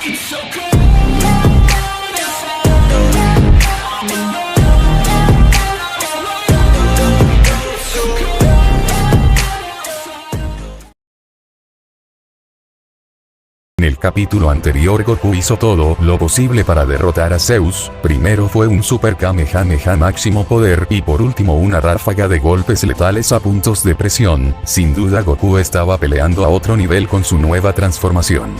En el capítulo anterior Goku hizo todo lo posible para derrotar a Zeus. Primero fue un Super Kamehameha máximo poder y por último una ráfaga de golpes letales a puntos de presión. Sin duda Goku estaba peleando a otro nivel con su nueva transformación.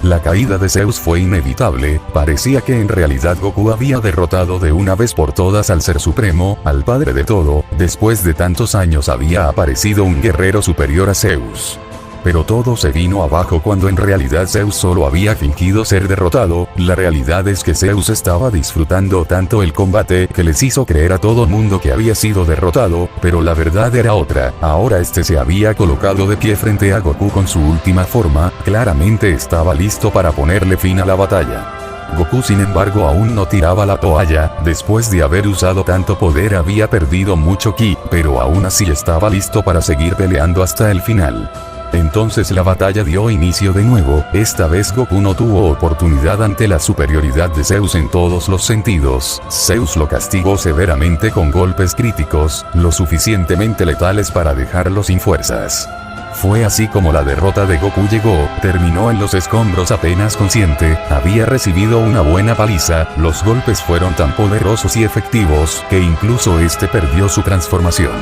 La caída de Zeus fue inevitable, parecía que en realidad Goku había derrotado de una vez por todas al Ser Supremo, al padre de todo. Después de tantos años había aparecido un guerrero superior a Zeus. Pero todo se vino abajo cuando en realidad Zeus solo había fingido ser derrotado. La realidad es que Zeus estaba disfrutando tanto el combate que les hizo creer a todo mundo que había sido derrotado, pero la verdad era otra. Ahora este se había colocado de pie frente a Goku con su última forma, claramente estaba listo para ponerle fin a la batalla. Goku sin embargo aún no tiraba la toalla, después de haber usado tanto poder había perdido mucho ki, pero aún así estaba listo para seguir peleando hasta el final. Entonces la batalla dio inicio de nuevo, esta vez Goku no tuvo oportunidad ante la superioridad de Zeus en todos los sentidos. Zeus lo castigó severamente con golpes críticos, lo suficientemente letales para dejarlo sin fuerzas. Fue así como la derrota de Goku llegó, terminó en los escombros apenas consciente, había recibido una buena paliza, los golpes fueron tan poderosos y efectivos que incluso este perdió su transformación.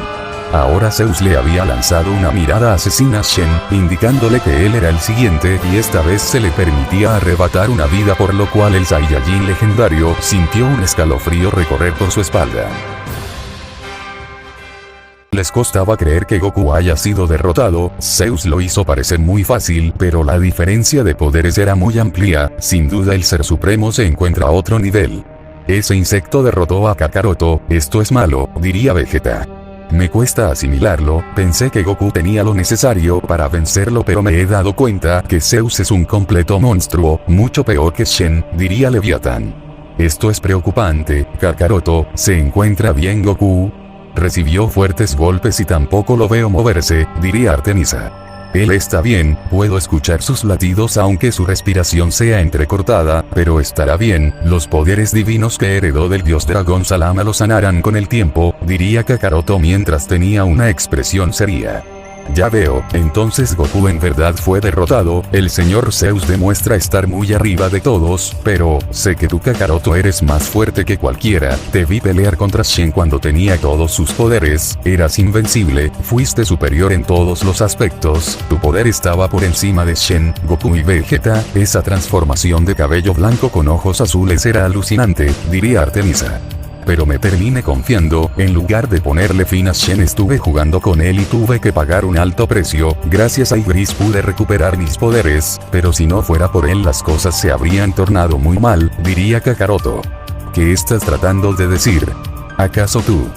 Ahora Zeus le había lanzado una mirada asesina a Shen, indicándole que él era el siguiente y esta vez se le permitía arrebatar una vida, por lo cual el Saiyajin legendario sintió un escalofrío recorrer por su espalda. Les costaba creer que Goku haya sido derrotado. Zeus lo hizo parecer muy fácil, pero la diferencia de poderes era muy amplia. Sin duda el Ser Supremo se encuentra a otro nivel. Ese insecto derrotó a Kakaroto, esto es malo, diría Vegeta. Me cuesta asimilarlo, pensé que Goku tenía lo necesario para vencerlo, pero me he dado cuenta que Zeus es un completo monstruo, mucho peor que Shen, diría Leviatán. Esto es preocupante. Kakaroto, ¿se encuentra bien Goku? Recibió fuertes golpes y tampoco lo veo moverse, diría Artemisa. Él está bien, puedo escuchar sus latidos aunque su respiración sea entrecortada, pero estará bien, los poderes divinos que heredó del dios dragón Salama lo sanarán con el tiempo, diría Kakaroto mientras tenía una expresión seria. Ya veo, entonces Goku en verdad fue derrotado. El señor Zeus demuestra estar muy arriba de todos, pero sé que tú Kakaroto eres más fuerte que cualquiera. Te vi pelear contra Shen cuando tenía todos sus poderes, eras invencible, fuiste superior en todos los aspectos, tu poder estaba por encima de Shen, Goku y Vegeta. Esa transformación de cabello blanco con ojos azules era alucinante, diría Artemisa. Pero me terminé confiando, en lugar de ponerle fin a Shen estuve jugando con él y tuve que pagar un alto precio. Gracias a Igris pude recuperar mis poderes, pero si no fuera por él las cosas se habrían tornado muy mal, diría Kakaroto. ¿Qué estás tratando de decir? ¿Acaso tú?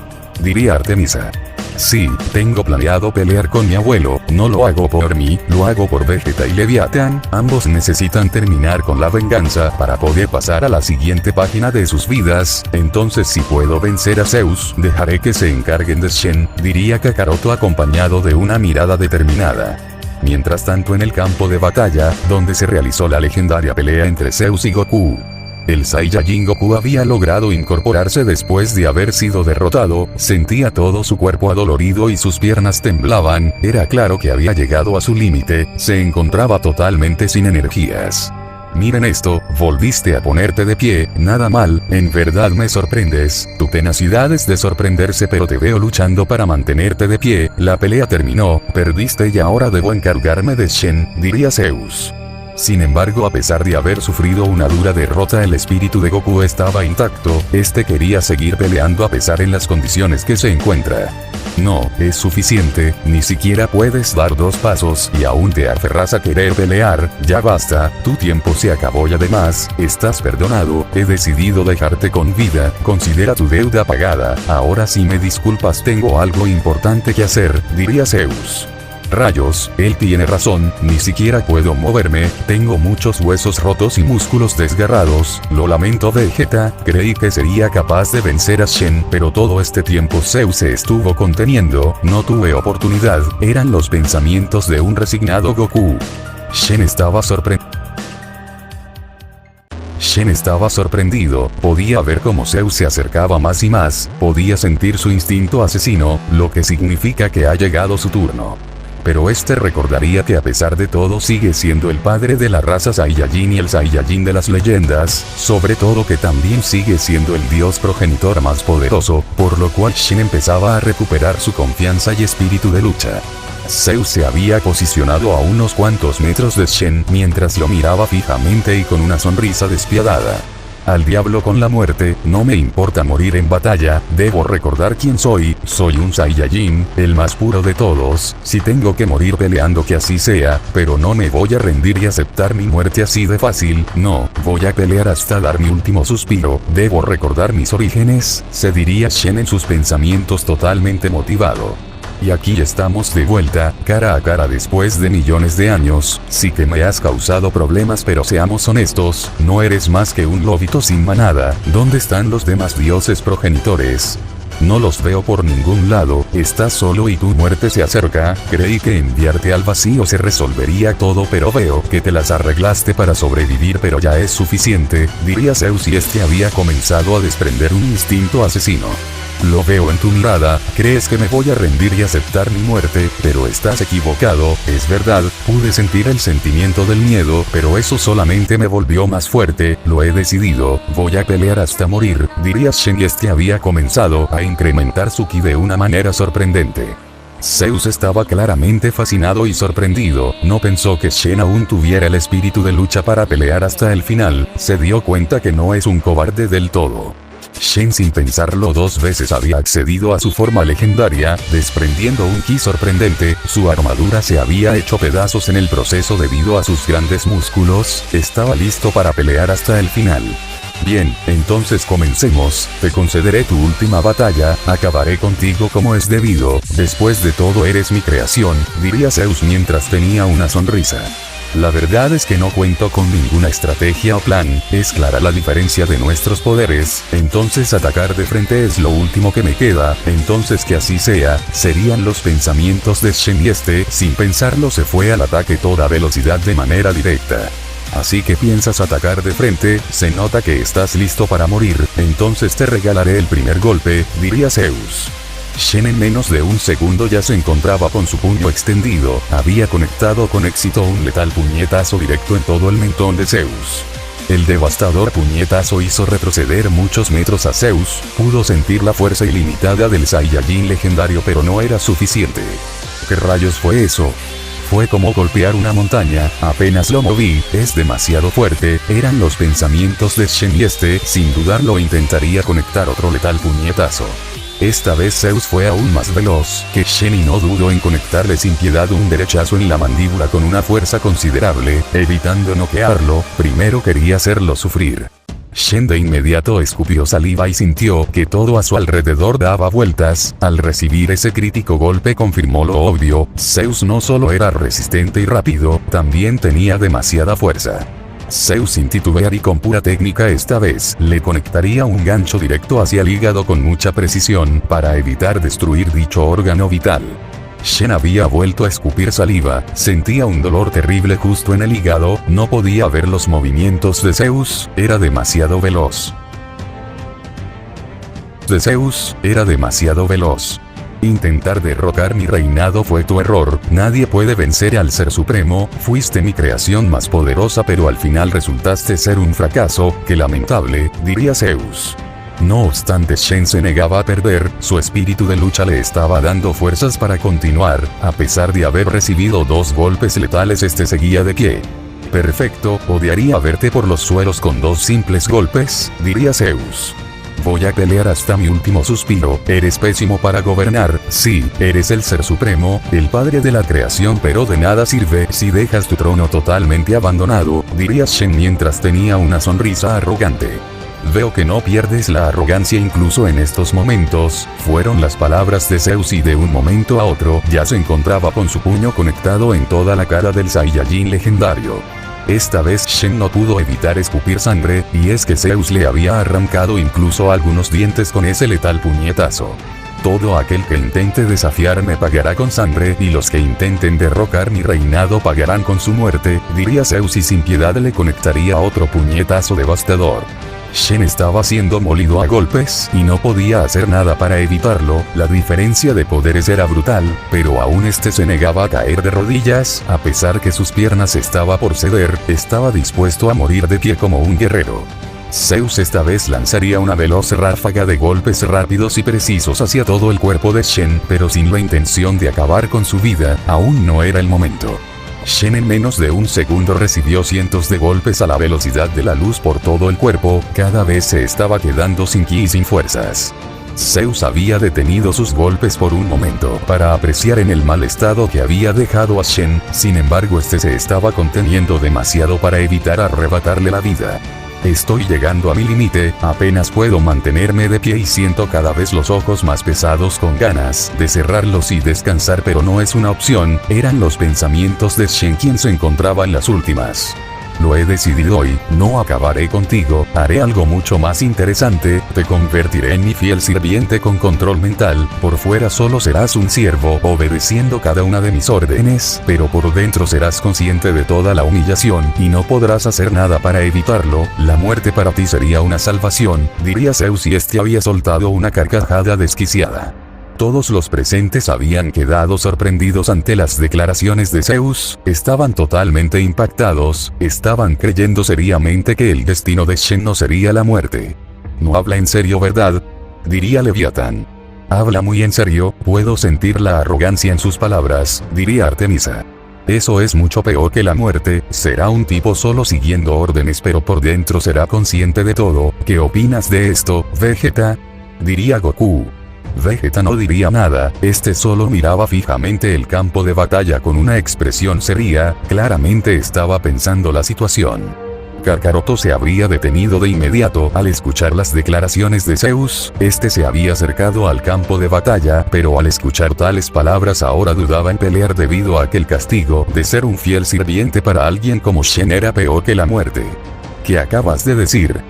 Diría Artemisa. Sí, tengo planeado pelear con mi abuelo, no lo hago por mí, lo hago por Vegeta y Leviatán, ambos necesitan terminar con la venganza para poder pasar a la siguiente página de sus vidas, entonces si puedo vencer a Zeus, dejaré que se encarguen de Shen, diría Kakaroto acompañado de una mirada determinada. Mientras tanto en el campo de batalla, donde se realizó la legendaria pelea entre Zeus y Goku. El Saiyajin Goku había logrado incorporarse después de haber sido derrotado, sentía todo su cuerpo adolorido y sus piernas temblaban, era claro que había llegado a su límite, se encontraba totalmente sin energías. Miren esto, volviste a ponerte de pie, nada mal, en verdad me sorprendes, tu tenacidad es de sorprenderse pero te veo luchando para mantenerte de pie, la pelea terminó, perdiste y ahora debo encargarme de Shen, diría Zeus. Sin embargo, a pesar de haber sufrido una dura derrota, el espíritu de Goku estaba intacto, este quería seguir peleando a pesar en las condiciones que se encuentra. No, es suficiente, ni siquiera puedes dar 2 pasos y aún te aferras a querer pelear, ya basta, tu tiempo se acabó y además, estás perdonado, he decidido dejarte con vida, considera tu deuda pagada, ahora si me disculpas tengo algo importante que hacer, diría Zeus. Rayos, él tiene razón, ni siquiera puedo moverme, tengo muchos huesos rotos y músculos desgarrados, lo lamento Vegeta, creí que sería capaz de vencer a Shen, pero todo este tiempo Zeus se estuvo conteniendo, no tuve oportunidad, eran los pensamientos de un resignado Goku. Shen estaba sorprendido. Shen estaba sorprendido, podía ver cómo Zeus se acercaba más y más, podía sentir su instinto asesino, lo que significa que ha llegado su turno. Pero este recordaría que a pesar de todo sigue siendo el padre de la raza Saiyajin y el Saiyajin de las leyendas, sobre todo que también sigue siendo el dios progenitor más poderoso, por lo cual Shen empezaba a recuperar su confianza y espíritu de lucha. Zeus se había posicionado a unos cuantos metros de Shen mientras lo miraba fijamente y con una sonrisa despiadada. Al diablo con la muerte, no me importa morir en batalla, debo recordar quién soy un Saiyajin, el más puro de todos, si tengo que morir peleando que así sea, pero no me voy a rendir y aceptar mi muerte así de fácil, no, voy a pelear hasta dar mi último suspiro, debo recordar mis orígenes, se diría Shen en sus pensamientos totalmente motivado. Y aquí estamos de vuelta, cara a cara después de millones de años, sí que me has causado problemas pero seamos honestos, no eres más que un lobito sin manada, ¿dónde están los demás dioses progenitores? No los veo por ningún lado, estás solo y tu muerte se acerca, creí que enviarte al vacío se resolvería todo pero veo que te las arreglaste para sobrevivir pero ya es suficiente, diría Zeus y este había comenzado a desprender un instinto asesino. Lo veo en tu mirada, crees que me voy a rendir y aceptar mi muerte, pero estás equivocado, es verdad, pude sentir el sentimiento del miedo, pero eso solamente me volvió más fuerte, lo he decidido, voy a pelear hasta morir, diría Shen y este había comenzado a incrementar su ki de una manera sorprendente. Zeus estaba claramente fascinado y sorprendido, no pensó que Shen aún tuviera el espíritu de lucha para pelear hasta el final, se dio cuenta que no es un cobarde del todo. Shen sin pensarlo dos veces había accedido a su forma legendaria, desprendiendo un ki sorprendente, su armadura se había hecho pedazos en el proceso debido a sus grandes músculos, estaba listo para pelear hasta el final. Bien, entonces comencemos, te concederé tu última batalla, acabaré contigo como es debido, después de todo eres mi creación, diría Zeus mientras tenía una sonrisa. La verdad es que no cuento con ninguna estrategia o plan, es clara la diferencia de nuestros poderes, entonces atacar de frente es lo último que me queda, entonces que así sea, serían los pensamientos de Shen y este, sin pensarlo se fue al ataque toda velocidad de manera directa. Así que piensas atacar de frente, se nota que estás listo para morir, entonces te regalaré el primer golpe, diría Zeus. Shen en menos de un segundo ya se encontraba con su puño extendido, había conectado con éxito un letal puñetazo directo en todo el mentón de Zeus. El devastador puñetazo hizo retroceder muchos metros a Zeus, pudo sentir la fuerza ilimitada del Saiyajin legendario pero no era suficiente. ¿Qué rayos fue eso? Fue como golpear una montaña, apenas lo moví, es demasiado fuerte, eran los pensamientos de Shen y este, sin dudarlo intentaría conectar otro letal puñetazo. Esta vez Zeus fue aún más veloz que Shen y no dudó en conectarle sin piedad un derechazo en la mandíbula con una fuerza considerable, evitando noquearlo, primero quería hacerlo sufrir. Shen de inmediato escupió saliva y sintió que todo a su alrededor daba vueltas, al recibir ese crítico golpe confirmó lo obvio, Zeus no solo era resistente y rápido, también tenía demasiada fuerza. Zeus sin titubear y con pura técnica esta vez le conectaría un gancho directo hacia el hígado con mucha precisión para evitar destruir dicho órgano vital. Shen había vuelto a escupir saliva, sentía un dolor terrible justo en el hígado, no podía ver los movimientos de Zeus, era demasiado veloz. Intentar derrocar mi reinado fue tu error, nadie puede vencer al Ser Supremo, fuiste mi creación más poderosa pero al final resultaste ser un fracaso, qué lamentable, diría Zeus. No obstante Shen se negaba a perder, su espíritu de lucha le estaba dando fuerzas para continuar, a pesar de haber recibido 2 golpes letales este seguía de pie. Perfecto, odiaría verte por los suelos con 2 simples golpes, diría Zeus. Voy a pelear hasta mi último suspiro, eres pésimo para gobernar, sí, eres el Ser Supremo, el padre de la creación pero de nada sirve si dejas tu trono totalmente abandonado, diría Shen mientras tenía una sonrisa arrogante. Veo que no pierdes la arrogancia incluso en estos momentos, fueron las palabras de Zeus y de un momento a otro ya se encontraba con su puño conectado en toda la cara del Saiyajin legendario. Esta vez Shen no pudo evitar escupir sangre, y es que Zeus le había arrancado incluso algunos dientes con ese letal puñetazo. Todo aquel que intente desafiarme pagará con sangre y los que intenten derrocar mi reinado pagarán con su muerte, diría Zeus y sin piedad le conectaría otro puñetazo devastador. Shen estaba siendo molido a golpes y no podía hacer nada para evitarlo, la diferencia de poderes era brutal, pero aún este se negaba a caer de rodillas, a pesar que sus piernas estaba por ceder, estaba dispuesto a morir de pie como un guerrero. Zeus esta vez lanzaría una veloz ráfaga de golpes rápidos y precisos hacia todo el cuerpo de Shen, pero sin la intención de acabar con su vida, aún no era el momento. Shen en menos de un segundo recibió cientos de golpes a la velocidad de la luz por todo el cuerpo, cada vez se estaba quedando sin ki y sin fuerzas. Zeus había detenido sus golpes por un momento para apreciar en el mal estado que había dejado a Shen, sin embargo este se estaba conteniendo demasiado para evitar arrebatarle la vida. Estoy llegando a mi límite, apenas puedo mantenerme de pie y siento cada vez los ojos más pesados con ganas de cerrarlos y descansar, pero no es una opción, eran los pensamientos de Shen quien se encontraba en las últimas. Lo he decidido hoy, no acabaré contigo, haré algo mucho más interesante, te convertiré en mi fiel sirviente con control mental, por fuera solo serás un siervo obedeciendo cada una de mis órdenes, pero por dentro serás consciente de toda la humillación y no podrás hacer nada para evitarlo, la muerte para ti sería una salvación, diría Zeus y este había soltado una carcajada desquiciada. Todos los presentes habían quedado sorprendidos ante las declaraciones de Zeus, estaban totalmente impactados, estaban creyendo seriamente que el destino de Shen no sería la muerte. No habla en serio, ¿verdad? Diría Leviatán. Habla muy en serio, puedo sentir la arrogancia en sus palabras, diría Artemisa. Eso es mucho peor que la muerte, será un tipo solo siguiendo órdenes pero por dentro será consciente de todo, ¿qué opinas de esto, Vegeta? Diría Goku. Vegeta no diría nada, este solo miraba fijamente el campo de batalla con una expresión seria, claramente estaba pensando la situación. Kakaroto se habría detenido de inmediato al escuchar las declaraciones de Zeus, este se había acercado al campo de batalla, pero al escuchar tales palabras ahora dudaba en pelear debido a que el castigo de ser un fiel sirviente para alguien como Shen era peor que la muerte. ¿Qué acabas de decir?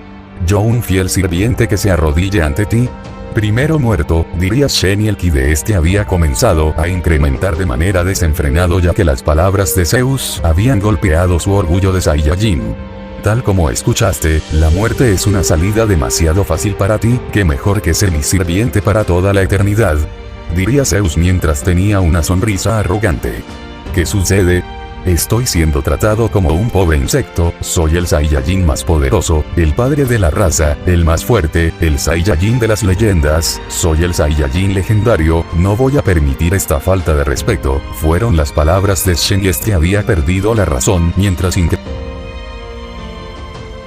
¿Yo un fiel sirviente que se arrodille ante ti? Primero muerto, diría Shen y el ki de este había comenzado a incrementar de manera desenfrenado ya que las palabras de Zeus habían golpeado su orgullo de Saiyajin. Tal como escuchaste, la muerte es una salida demasiado fácil para ti, que mejor que ser mi sirviente para toda la eternidad. Diría Zeus mientras tenía una sonrisa arrogante. ¿Qué sucede? Estoy siendo tratado como un pobre insecto, soy el Saiyajin más poderoso, el padre de la raza, el más fuerte, el Saiyajin de las leyendas, soy el Saiyajin legendario, no voy a permitir esta falta de respeto, fueron las palabras de Shen y este había perdido la razón mientras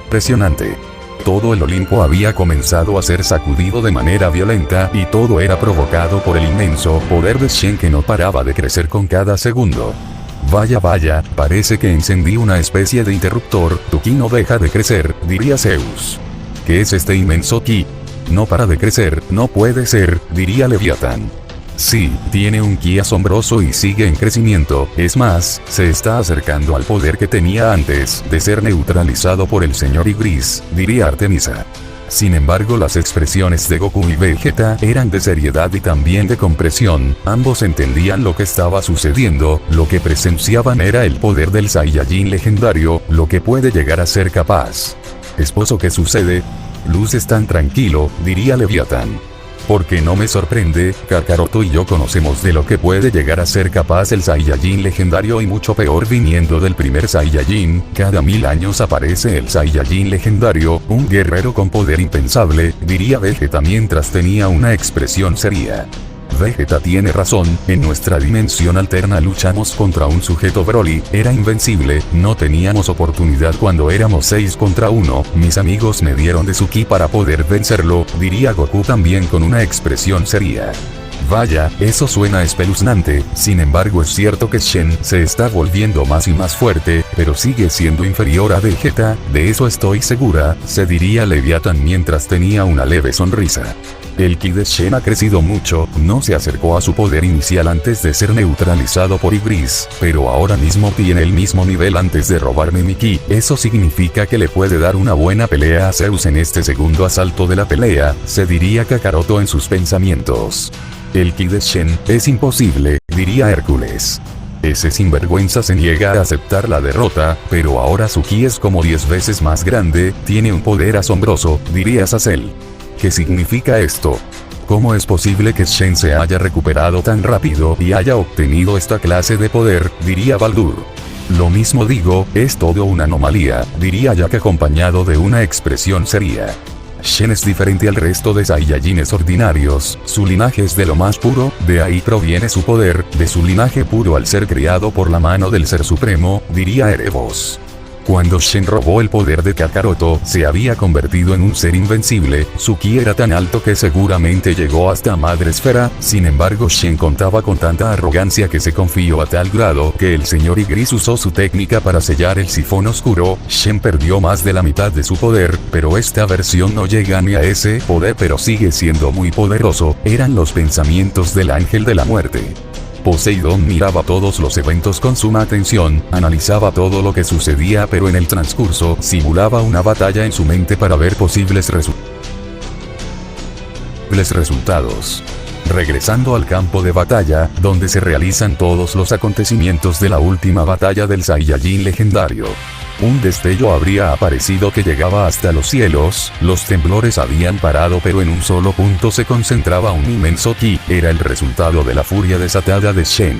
impresionante. Todo el Olimpo había comenzado a ser sacudido de manera violenta y todo era provocado por el inmenso poder de Shen que no paraba de crecer con cada segundo. Vaya, parece que encendí una especie de interruptor, tu ki no deja de crecer, diría Zeus. ¿Qué es este inmenso ki? No para de crecer, no puede ser, diría Leviatán. Sí, tiene un ki asombroso y sigue en crecimiento, es más, se está acercando al poder que tenía antes de ser neutralizado por el señor Igris, diría Artemisa. Sin embargo las expresiones de Goku y Vegeta eran de seriedad y también de compresión, ambos entendían lo que estaba sucediendo, lo que presenciaban era el poder del Saiyajin legendario, lo que puede llegar a ser capaz. ¿Esposo qué sucede? Luces tan tranquilo, diría Leviatán. Porque no me sorprende, Kakaroto y yo conocemos de lo que puede llegar a ser capaz el Saiyajin legendario y mucho peor viniendo del primer Saiyajin, cada 1000 años aparece el Saiyajin legendario, un guerrero con poder impensable, diría Vegeta mientras tenía una expresión seria. Vegeta tiene razón, en nuestra dimensión alterna luchamos contra un sujeto Broly, era invencible, no teníamos oportunidad cuando éramos 6 contra 1, mis amigos me dieron de su ki para poder vencerlo, diría Goku también con una expresión seria. Vaya, eso suena espeluznante, sin embargo es cierto que Shen se está volviendo más y más fuerte, pero sigue siendo inferior a Vegeta, de eso estoy segura, se diría Leviatán mientras tenía una leve sonrisa. El ki de Shen ha crecido mucho, no se acercó a su poder inicial antes de ser neutralizado por Igris, pero ahora mismo tiene el mismo nivel antes de robarme mi ki, eso significa que le puede dar una buena pelea a Zeus en este segundo asalto de la pelea, se diría Kakaroto en sus pensamientos. El ki de Shen es imposible, diría Hércules. Ese sinvergüenza se niega a aceptar la derrota, pero ahora su ki es como 10 veces más grande, tiene un poder asombroso, diría Azazel. ¿Qué significa esto? ¿Cómo es posible que Shen se haya recuperado tan rápido y haya obtenido esta clase de poder? Diría Baldur. Lo mismo digo, es todo una anomalía, diría Jack acompañado de una expresión seria. Shen es diferente al resto de Saiyajines ordinarios, su linaje es de lo más puro, de ahí proviene su poder, de su linaje puro al ser criado por la mano del Ser Supremo, diría Erebos. Cuando Shen robó el poder de Kakaroto, se había convertido en un ser invencible, su ki era tan alto que seguramente llegó hasta Madre Esfera, sin embargo Shen contaba con tanta arrogancia que se confió a tal grado que el señor Igris usó su técnica para sellar el sifón oscuro. Shen perdió más de la mitad de su poder, pero esta versión no llega ni a ese poder pero sigue siendo muy poderoso, eran los pensamientos del ángel de la muerte. Poseidón miraba todos los eventos con suma atención, analizaba todo lo que sucedía pero en el transcurso simulaba una batalla en su mente para ver posibles resultados. Regresando al campo de batalla, donde se realizan todos los acontecimientos de la última batalla del Saiyajin legendario. Un destello habría aparecido que llegaba hasta los cielos, los temblores habían parado pero en un solo punto se concentraba un inmenso ki, era el resultado de la furia desatada de Shen.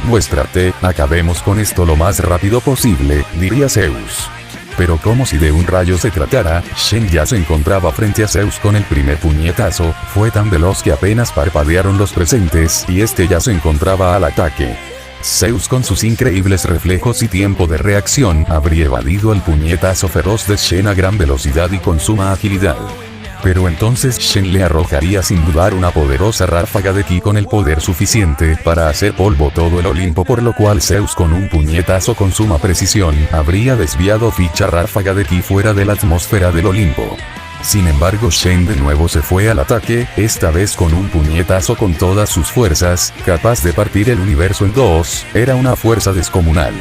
Muéstrate, acabemos con esto lo más rápido posible, diría Zeus. Pero como si de un rayo se tratara, Shen ya se encontraba frente a Zeus con el primer puñetazo, fue tan veloz que apenas parpadearon los presentes y este ya se encontraba al ataque. Zeus con sus increíbles reflejos y tiempo de reacción habría evadido el puñetazo feroz de Shen a gran velocidad y con suma agilidad. Pero entonces Shen le arrojaría sin dudar una poderosa ráfaga de ki con el poder suficiente para hacer polvo todo el Olimpo, por lo cual Zeus con un puñetazo con suma precisión habría desviado dicha ráfaga de ki fuera de la atmósfera del Olimpo. Sin embargo Shen de nuevo se fue al ataque, esta vez con un puñetazo con todas sus fuerzas, capaz de partir el universo en dos, era una fuerza descomunal.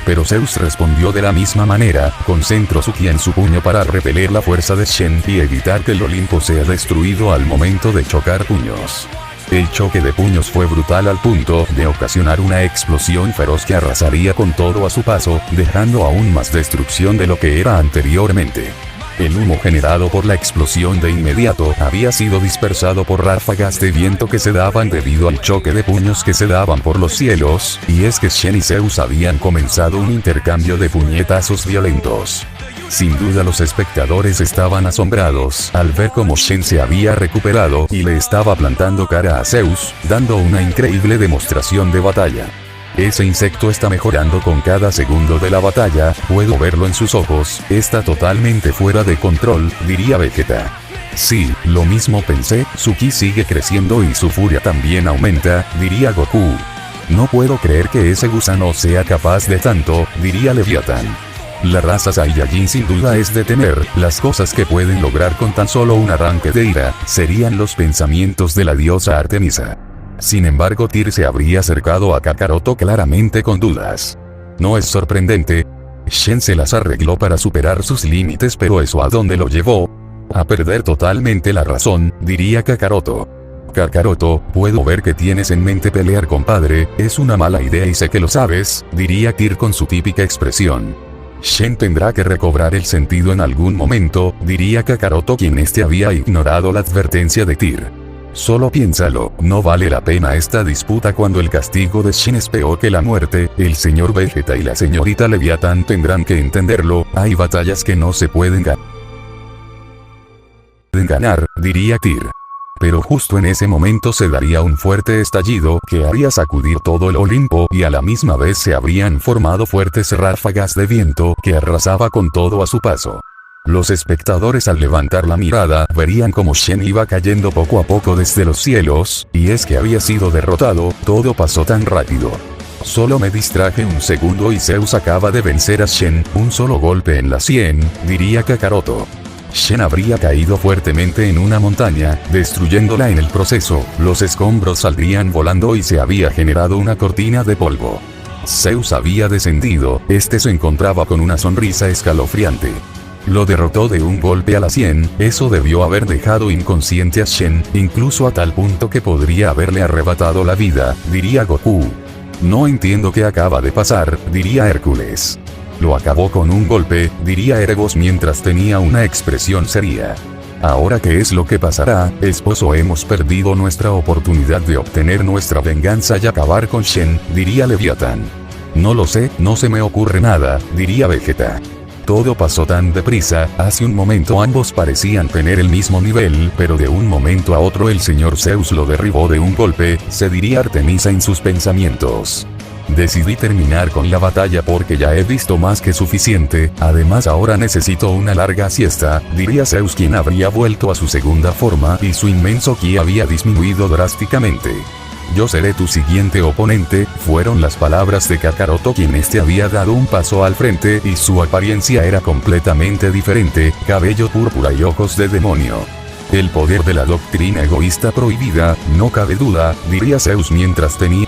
Pero Zeus respondió de la misma manera, concentró su ki en su puño para repeler la fuerza de Shen y evitar que el Olimpo sea destruido al momento de chocar puños. El choque de puños fue brutal al punto de ocasionar una explosión feroz que arrasaría con todo a su paso, dejando aún más destrucción de lo que era anteriormente. El humo generado por la explosión de inmediato había sido dispersado por ráfagas de viento que se daban debido al choque de puños que se daban por los cielos, y es que Shen y Zeus habían comenzado un intercambio de puñetazos violentos. Sin duda los espectadores estaban asombrados al ver cómo Shen se había recuperado y le estaba plantando cara a Zeus, dando una increíble demostración de batalla. Ese insecto está mejorando con cada segundo de la batalla, puedo verlo en sus ojos, está totalmente fuera de control, diría Vegeta. Sí, lo mismo pensé, su ki sigue creciendo y su furia también aumenta, diría Goku. No puedo creer que ese gusano sea capaz de tanto, diría Leviatán. La raza Saiyajin sin duda es de temer, las cosas que pueden lograr con tan solo un arranque de ira, serían los pensamientos de la diosa Artemisa. Sin embargo Tyr se habría acercado a Kakaroto claramente con dudas. No es sorprendente. Shen se las arregló para superar sus límites, pero ¿eso a dónde lo llevó? A perder totalmente la razón, diría Kakaroto. Kakaroto, puedo ver que tienes en mente pelear con padre, es una mala idea y sé que lo sabes, diría Tyr con su típica expresión. Shen tendrá que recobrar el sentido en algún momento, diría Kakaroto, quien había ignorado la advertencia de Tyr. Solo piénsalo, no vale la pena esta disputa cuando el castigo de Shen es peor que la muerte, el señor Vegeta y la señorita Leviatán tendrán que entenderlo, hay batallas que no se pueden ganar, diría Tyr. Pero justo en ese momento se daría un fuerte estallido que haría sacudir todo el Olimpo y a la misma vez se habrían formado fuertes ráfagas de viento que arrasaba con todo a su paso. Los espectadores al levantar la mirada verían cómo Shen iba cayendo poco a poco desde los cielos, y es que había sido derrotado, todo pasó tan rápido. Solo me distraje un segundo y Zeus acaba de vencer a Shen, un solo golpe en la sien, diría Kakaroto. Shen habría caído fuertemente en una montaña, destruyéndola en el proceso, los escombros saldrían volando y se había generado una cortina de polvo. Zeus había descendido, se encontraba con una sonrisa escalofriante. Lo derrotó de un golpe a la 100, eso debió haber dejado inconsciente a Shen, incluso a tal punto que podría haberle arrebatado la vida, diría Goku. No entiendo qué acaba de pasar, diría Hércules. Lo acabó con un golpe, diría Erebos mientras tenía una expresión seria. Ahora ¿qué es lo que pasará, esposo? Hemos perdido nuestra oportunidad de obtener nuestra venganza y acabar con Shen, diría Leviatán. No lo sé, no se me ocurre nada, diría Vegeta. Todo pasó tan deprisa, hace un momento ambos parecían tener el mismo nivel, pero de un momento a otro el señor Zeus lo derribó de un golpe, se diría Artemisa en sus pensamientos. Decidí terminar con la batalla porque ya he visto más que suficiente, además ahora necesito una larga siesta, diría Zeus quien habría vuelto a su segunda forma y su inmenso ki había disminuido drásticamente. Yo seré tu siguiente oponente, fueron las palabras de Kakaroto quien había dado un paso al frente y su apariencia era completamente diferente, cabello púrpura y ojos de demonio. El poder de la doctrina egoísta prohibida, no cabe duda, diría Zeus mientras tenía